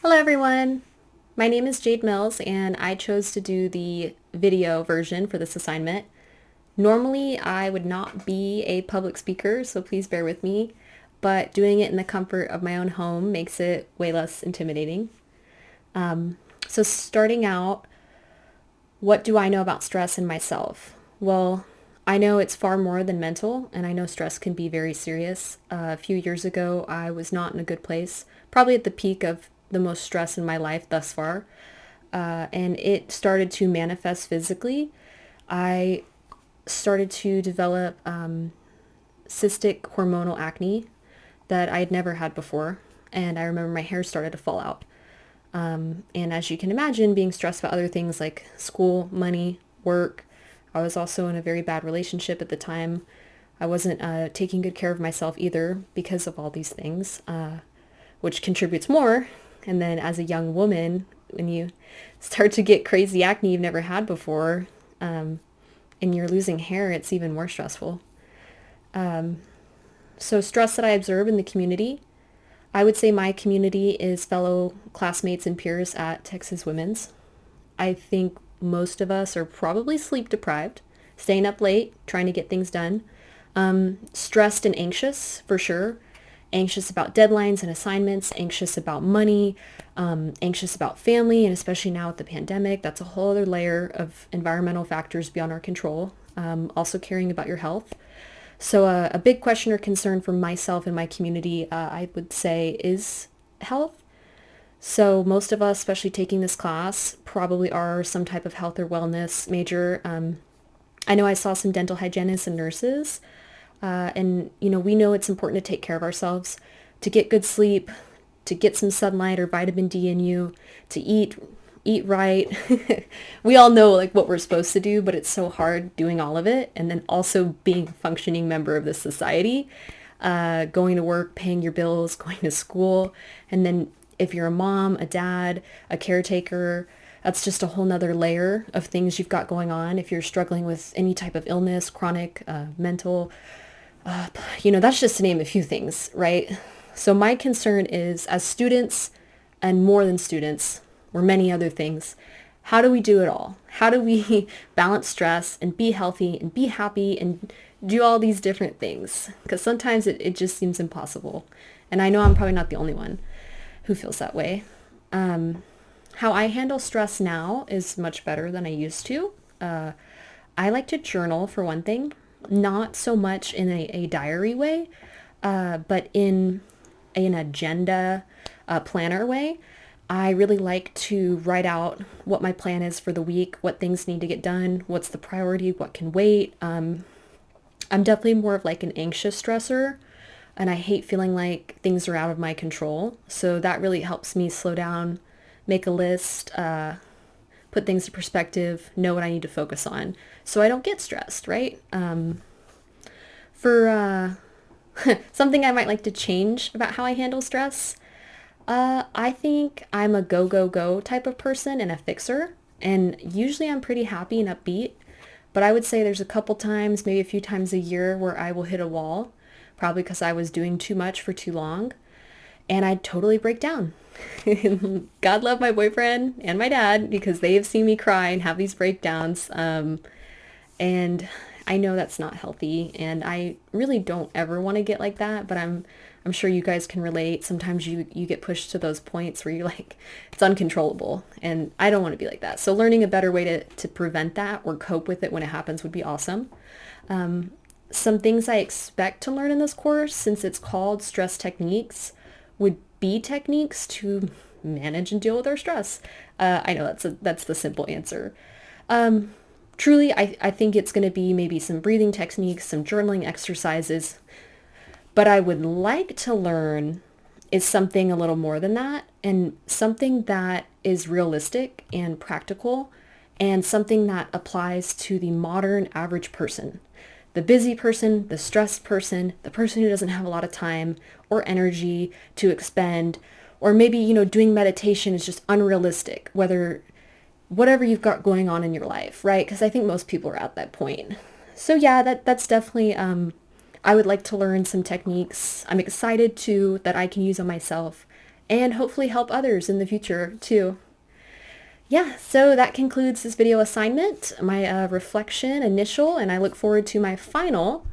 Hello everyone! My name is Jade Mills and I chose to do the video version for this assignment. Normally I would not be a public speaker, so please bear with me, but doing it in the comfort of my own home makes it way less intimidating. So starting out, what do I know about stress and myself? Well, I know it's far more than mental, and I know stress can be very serious. A few years ago, I was not in a good place, probably at the peak of the most stress in my life thus far, and it started to manifest physically. I started to develop cystic hormonal acne that I had never had before, and I remember my hair started to fall out. And as you can imagine, being stressed about other things like school, money, work. I was also in a very bad relationship at the time. I wasn't taking good care of myself either because of all these things, which contributes more. And then as a young woman, when you start to get crazy acne you've never had before, and you're losing hair, it's even more stressful. So stress that I observe in the community, I would say my community is fellow classmates and peers at Texas Women's. I think most of us are probably sleep deprived, staying up late, trying to get things done. Stressed and anxious, for sure. Anxious about deadlines and assignments, anxious about money, anxious about family, and especially now with the pandemic, that's a whole other layer of environmental factors beyond our control. Also caring about your health. So a big question or concern for myself and my community, I would say, is health. So most of us, especially taking this class, probably are some type of health or wellness major. I know I saw some dental hygienists and nurses, and we know it's important to take care of ourselves, to get good sleep, to get some sunlight or vitamin D in you, to eat right. We all know like what we're supposed to do, but it's so hard doing all of it and then also being a functioning member of this society, going to work, paying your bills, going to school, and then if you're a mom, a dad, a caretaker, that's just a whole nother layer of things you've got going on. If you're struggling with any type of illness, chronic, mental, that's just to name a few things, right? So my concern is, as students, and more than students, or many other things, how do we do it all? How do we balance stress and be healthy and be happy and do all these different things? Because sometimes it just seems impossible. And I know I'm probably not the only one who feels that way. How I handle stress now is much better than I used to. I like to journal for one thing, not so much in a diary way, but in an agenda planner way. I really like to write out what my plan is for the week, what things need to get done, what's the priority, what can wait. I'm definitely more of like an anxious stressor, and I hate feeling like things are out of my control. So that really helps me slow down, make a list, put things in perspective, know what I need to focus on so I don't get stressed, right? For something I might like to change about how I handle stress, I think I'm a go, go, go type of person and a fixer. And usually I'm pretty happy and upbeat. But I would say there's a couple times, maybe a few times a year, where I will hit a wall, probably because I was doing too much for too long. And I'd totally break down. God love my boyfriend and my dad because they have seen me cry and have these breakdowns. And I know that's not healthy, and I really don't ever want to get like that, but I'm sure you guys can relate. Sometimes you get pushed to those points where you're like, it's uncontrollable, and I don't want to be like that. So learning a better way to prevent that or cope with it when it happens would be awesome. Some things I expect to learn in this course, since it's called Stress Techniques, would be techniques to manage and deal with our stress. I know that's the simple answer. Truly, I think it's going to be maybe some breathing techniques, some journaling exercises, but I would like to learn is something a little more than that, and something that is realistic and practical, and something that applies to the modern average person. The busy person, the stressed person, the person who doesn't have a lot of time or energy to expend, or maybe, doing meditation is just unrealistic, whatever you've got going on in your life, right? Because I think most people are at that point. So yeah, that's definitely, I would like to learn some techniques. I'm excited that I can use on myself and hopefully help others in the future too. Yeah, so that concludes this video assignment, my reflection initial, and I look forward to my final